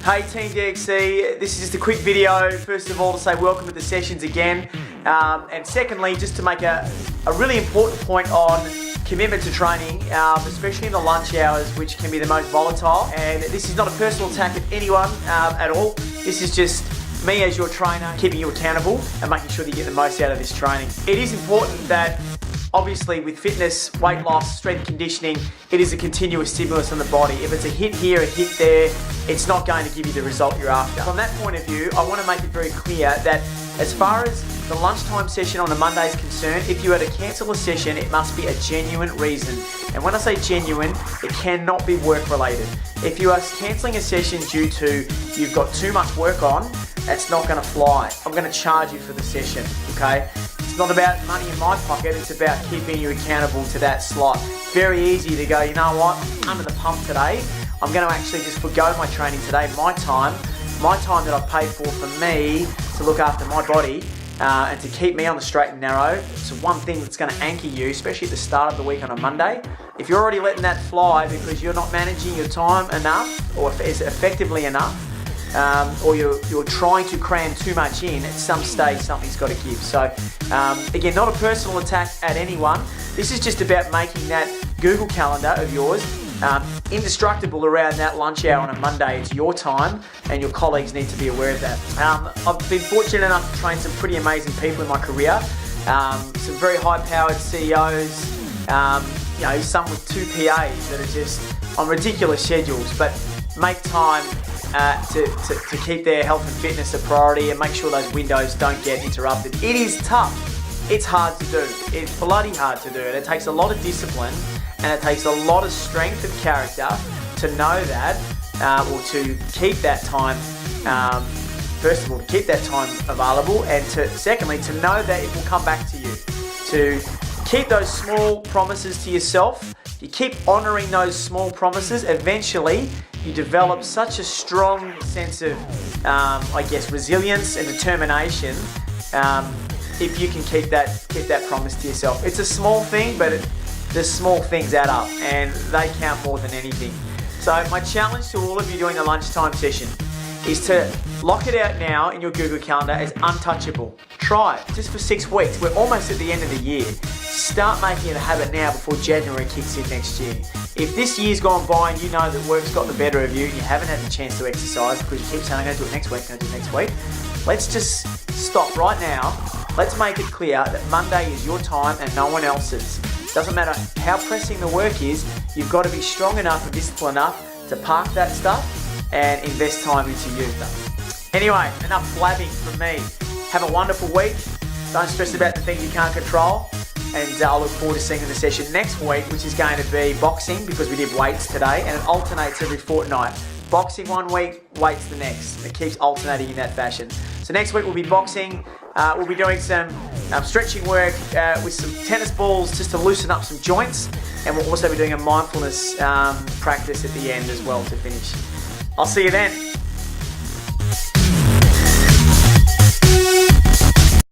Hey Team DXC, this is just a quick video, first of all to say welcome to the sessions again, and secondly just to make a really important point on commitment to training, especially in the lunch hours, which can be the most volatile. And this is not a personal attack at anyone at all. This is just me as your trainer keeping you accountable and making sure that you get the most out of this training. It is important that obviously with fitness, weight loss, strength conditioning, it is a continuous stimulus on the body. If it's a hit here, a hit there, it's not going to give you the result you're after. From that point of view, I want to make it very clear that as far as the lunchtime session on a Monday is concerned, if you were to cancel a session, it must be a genuine reason. And when I say genuine, it cannot be work related. If you are cancelling a session due to you've got too much work on, that's not going to fly. I'm going to charge you for the session, okay? It's not about money in my pocket, it's about keeping you accountable to that slot. Very easy to go, you know what, I'm under the pump today. I'm going to actually just forgo my training today, my time that I've paid for me to look after my body and to keep me on the straight and narrow. It's one thing that's going to anchor you, especially at the start of the week on a Monday. If you're already letting that fly because you're not managing your time enough or effectively enough, or you're trying to cram too much in, at some stage something's got to give. So again, not a personal attack at anyone. This is just about making that Google Calendar of yours indestructible around that lunch hour on a Monday. It's your time and your colleagues need to be aware of that. I've been fortunate enough to train some pretty amazing people in my career, some very high-powered CEOs, you know, some with 2 PAs that are just on ridiculous schedules, but make time to keep their health and fitness a priority and make sure those windows don't get interrupted. It is tough. It's hard to do. It's bloody hard to do, and it takes a lot of discipline and it takes a lot of strength of character to know that, or to keep that time, first of all, to keep that time available, and secondly, to know that it will come back to you. To keep those small promises to yourself, you keep honouring those small promises, eventually you develop such a strong sense of, I guess, resilience and determination if you can keep that promise to yourself. It's a small thing, but the small things add up and they count more than anything. So my challenge to all of you doing the lunchtime session is to lock it out now in your Google Calendar as untouchable. Try it just for 6 weeks. We're almost at the end of the year. Start making it a habit now before January kicks in next year. If this year's gone by and you know that work's got the better of you and you haven't had the chance to exercise because you keep saying, I'm going to do it next week, I'm going to do it next week, let's just stop right now. Let's make it clear that Monday is your time and no one else's. Doesn't matter how pressing the work is, you've got to be strong enough and disciplined enough to park that stuff and invest time into you. Anyway, enough blabbing from me. Have a wonderful week. Don't stress about the things you can't control. And I'll look forward to seeing you in the session next week, which is going to be boxing because we did weights today, and it alternates every fortnight. Boxing one week, weights the next. It keeps alternating in that fashion. So next week we'll be boxing. We'll be doing some stretching work with some tennis balls just to loosen up some joints, and we'll also be doing a mindfulness practice at the end as well to finish. I'll see you then.